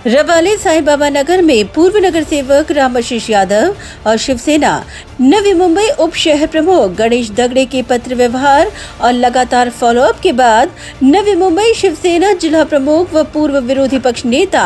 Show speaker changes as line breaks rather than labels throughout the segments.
रबाले साईं बाबा नगर में पूर्व नगर सेवक रामाशीष यादव और शिवसेना नवी मुंबई उप शहर प्रमुख गणेश दगड़े के पत्र व्यवहार और लगातार फॉलोअप के बाद नवी मुंबई शिवसेना जिला प्रमुख व पूर्व विरोधी पक्ष नेता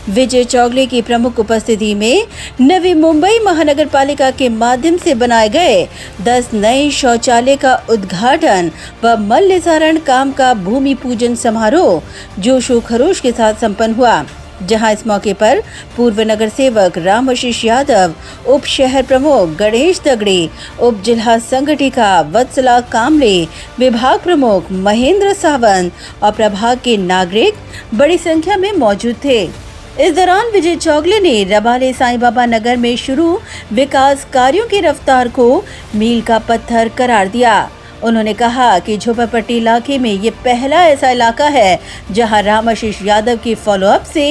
विजय चौगले की प्रमुख उपस्थिति में नवी मुंबई महानगर पालिका के माध्यम से बनाए गए 10 नए शौचालय का उद्घाटन व मल निस्तारण काम का भूमि पूजन समारोह जोशो खरोश के साथ संपन्न हुआ, जहां इस मौके पर पूर्व नगर सेवक रामाशीष यादव, उप शहर प्रमुख गणेश दगड़े, उप जिला संगठिका वत्सला कामले, विभाग प्रमुख महेंद्र सावंत और प्रभाग के नागरिक बड़ी संख्या में मौजूद थे। इस दौरान विजय चौगले ने रबाले साईं बाबा नगर में शुरू विकास कार्यों की रफ्तार को मील का पत्थर करार दिया। उन्होंने कहा कि झोपड़पट्टी इलाके में ये पहला ऐसा इलाका है जहां रामाशीष यादव की फॉलोअप से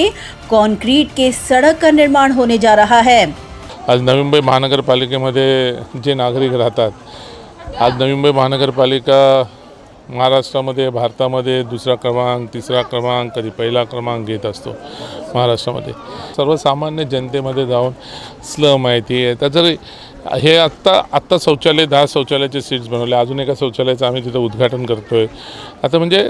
कॉन्क्रीट के सड़क का निर्माण होने जा रहा है।
आज नवी मुंबई महानगरपालिकेमध्ये जे नागरिक राहतात, आज नवी मुंबई महानगरपालिका महाराष्ट्रामध्ये, भारतामध्ये दुसरा क्रमांक, तिसरा क्रमांक, कधी पहिला क्रमांक घेत असतो महाराष्ट्रामध्ये। सर्वसामान्य जनतेमध्ये जाऊन स्लम माहिती आहे त्याचं हे आत्ता शौचालय 10 शौचालयाचे सीट्स बनवले, अजून एका शौचालयाचं आम्ही तिथं उद्घाटन करतोय। आता म्हणजे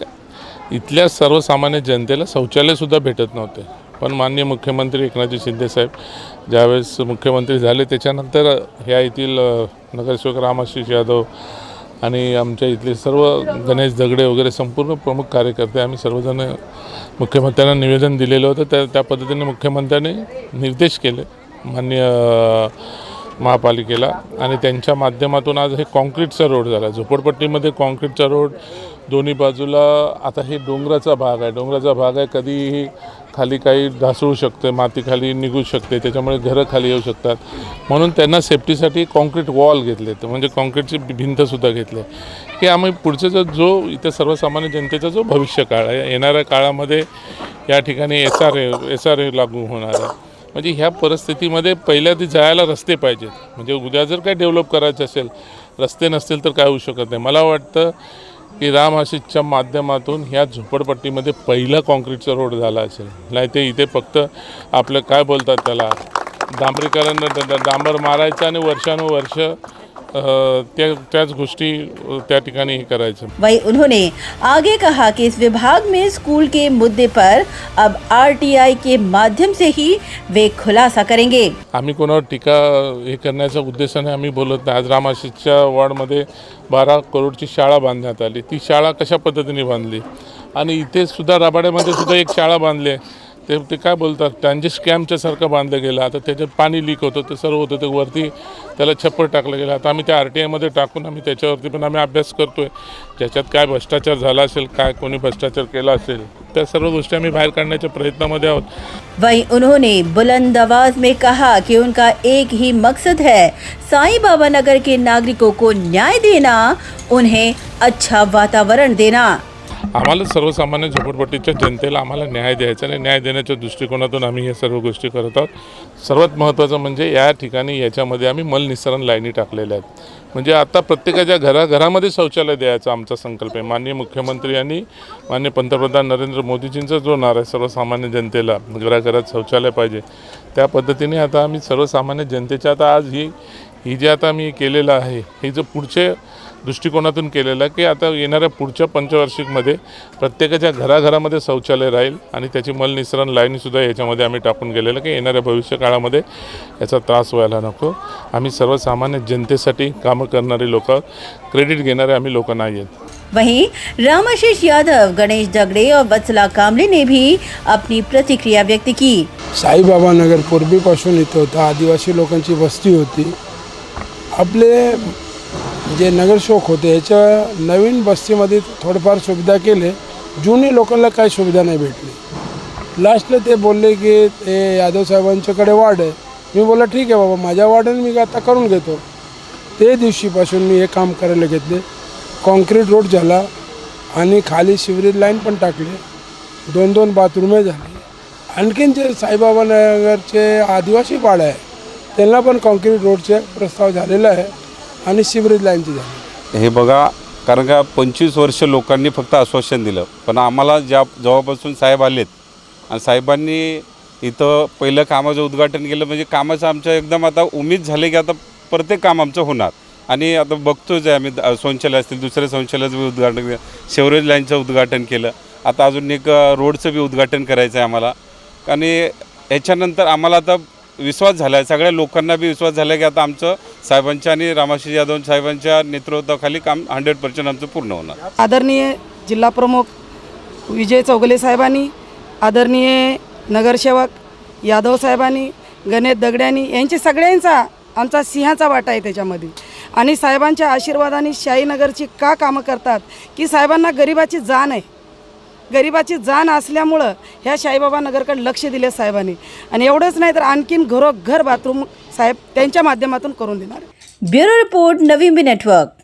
इथल्या सर्वसामान्य जनतेला शौचालयसुद्धा भेटत नव्हते, पण माननीय मुख्यमंत्री एकनाथ शिंदे साहेब ज्यावेळेस मुख्यमंत्री झाले त्याच्यानंतर ह्या येथील नगरसेवक रामाशीष यादव आणि आमच्या इथले सर्व गणेश दगड़े वगैरे संपूर्ण प्रमुख कार्यकर्ते आम्ही सर्वजण मुख्यमंत्र्यांना निवेदन दिलेलं होतं। त्या पद्धतीने मुख्यमंत्र्यांनी निर्देश केले माननीय महापालिकेला आणि त्यांच्या माध्यमातून आज हे कॉन्क्रीटचा रोड झाला। झोपडपट्टीमध्ये कॉन्क्रीटचा रोड दोन्ही बाजूला, आता हे डोंगराचा भाग आहे, कधीही खाली काही ढासळू शकते, माती खाली निघू शकते, त्याच्यामुळे घरं खाली येऊ शकतात, म्हणून त्यांना सेफ्टीसाठी कॉन्क्रीट वॉल घेतले, म्हणजे कॉन्क्रीटची भिंतसुद्धा घेतले की आम्ही पुढचा जो इथे सर्वसामान्य जनतेचा जो भविष्य काळ आहे, येणाऱ्या काळामध्ये या ठिकाणी SRA लागू होणार आहे। म्हणजे ह्या परिस्थितीमध्ये पहिल्या ती जायला रस्ते पाहिजेत, म्हणजे उद्या जर काही डेव्हलप करायचं असेल, रस्ते नसतील तर काय होऊ शकत नाही। मला वाटतं की रामाशीषच्या माध्यमातून ह्या झोपडपट्टीमध्ये पहिला कॉन्क्रीटचा रोड झाला असेल, नाही ते इथे फक्त आपलं काय बोलतात त्याला डांबरीकरण, डांबर मारायचं आणि वर्षानुवर्ष त्याच गोष्टी त्या ठिकाणी करायचं।
वहीं उन्होंने आगे कहा कि इस विभाग में स्कूल के मुद्दे पर अब RTI के माध्यम से ही वे खुलासा करेंगे।
आम्ही कोणावर टीका हे करण्याच्या उद्देशाने आम्ही बोलत नाही। आज रामाशीषच्या वॉर्डमध्ये 12 करोडची शाळा बांधण्यात आली, ती शाळा कशा पद्धतीने बांधली आणि इथे सुद्धा रबाड्यामध्ये सुद्धा एक शाळा बांधली, ते काय बोलतात त्यांचे स्कॅमच्या सारखं बांधलं गेलं। आता त्याच्यात पाणी लीक होतं, ते सर्व होतं, ते वरती त्याला छप्पर टाकलं गेलं। आता आम्ही त्या RTIमध्ये टाकून आम्ही त्याच्यावरती पण आम्ही अभ्यास करतोय, ज्याच्यात काय भ्रष्टाचार झाला असेल, काय कोणी भ्रष्टाचार केला असेल, त्या सर्व गोष्टी आम्ही बाहेर काढण्याच्या प्रयत्नामध्ये आहोत।
वहीं उन्होंने बुलंद आवाज में कहा कि उनका एक ही मकसद है, साईं बाबा नगर के नागरिकों को न्याय देना, उन्हें अच्छा वातावरण देना।
आम्हाला सर्वसामान्य झोपडपट्टीच्या जनतेला आम्हाला न्याय द्यायचा आणि न्याय देण्याच्या दृष्टिकोनातून आम्ही हे सर्व गोष्टी करत आहोत। सर्वात महत्त्वाचं म्हणजे या ठिकाणी याच्यामध्ये आम्ही मल निस्तारण लाईनी टाकलेल्या आहेत, म्हणजे आता प्रत्येकाच्या घराघरामध्ये शौचालय द्यायचा आमचा संकल्प आहे। माननीय मुख्यमंत्री आणि माननीय पंतप्रधान नरेंद्र मोदीजींचा जो नारा आहे सर्वसामान्य जनतेला घराघरात शौचालय पाहिजे, त्या पद्धतीने आता आम्ही सर्वसामान्य जनतेच्या आता आज ही जे आता आम्ही केलेलं आहे, हे जो पुढचे दृष्टिकोनातून केलेलं आहे की आता येणाऱ्या पुढच्या पंचवार्षिकमध्ये प्रत्येकाच्या घराघरामध्ये शौचालय राहील आणि त्याची मल निस्तारण लाईनीसुद्धा याच्यामध्ये आम्ही टाकून गेलेलं की येणाऱ्या भविष्य काळामध्ये याचा त्रास व्हायला नको। आम्ही सर्वसामान्य जनतेसाठी कामं करणारे लोक, क्रेडिट घेणारे आम्ही लोक नाही आहेत।
वहीं रामाशीष यादव, गणेश दगड़े और वत्सला कामले ने भी अपनी प्रतिक्रिया व्यक्त की।
साईबाबा नगर पूर्वीपासून इथं होतं, आदिवासी लोकांची वस्ती होती। आपले जे नगरसेवक होते याच्या नवीन बस्तीमध्ये थोडंफार सुविधा केले, जुनी लोकांना काही सुविधा नाही भेटली। लास्टला ते बोलले की ते यादव साहेबांच्याकडे वार्ड आहे। मी बोला ठीक आहे बाबा, माझ्या वार्डाने मी आता करून घेतो। ते दिवशीपासून मी हे काम करायला घेतले, कॉन्क्रीट रोड झाला आणि खाली सिवरेज लाईन पण टाकली, 2-2 बाथरूमे झाली। आणखीन जे साईबाबा नगरचे आदिवासी पाडा आहे त्यांना पण कॉन्क्रीट रोडचे प्रस्ताव झालेला आहे आणि सिवरेज लाईनची झाली।
हे बघा, कारण का 25 वर्ष लोकांनी फक्त आश्वासन दिलं, पण आम्हाला जेव्हापासून साहेब आलेत आणि साहेबांनी इथं पहिलं कामाचं उद्घाटन केलं म्हणजे कामाचं आमचं एकदम आता उमेद झाले की आता प्रत्येक काम आमचं होणार. आणि आता बघतोच आहे आम्ही शौचालय असतील दुसऱ्या शौचालयाचं बी उद्घाटन केलं, शेवरेज लाईनचं उद्घाटन केलं, आता अजून एक रोडचं बी उद्घाटन करायचं आहे आम्हाला. आणि याच्यानंतर आम्हाला आता विश्वास झाला आहे, सगळ्या लोकांना बी विश्वास झाला आहे की आता आमचं साहेबांच्या आणि रामाशीष यादव साहेबांच्या नेतृत्वाखाली काम 100% आमचं पूर्ण होणार.
आदरणीय जिल्हाप्रमुख विजय चौगले साहेबांनी, आदरणीय नगरसेवक यादव साहेबांनी, गणेश दगड्यांनी यांची सगळ्यांचा आमचा सिंहाचा वाटा आहे त्याच्यामध्ये. आणि साहेबांच्या आशीर्वादाने शाहीनगरची का कामं करतात की साहेबांना गरिबाची जाण आहे. गरिबाची जाण असल्यामुळं ह्या शाहीबाबा नगरकडे लक्ष दिले साहेबांनी. आणि एवढंच नाही तर आणखीन घरोघर बाथरूम साहेब त्यांच्या माध्यमातून करून देणार.
Bureau report Navi Mumbai network.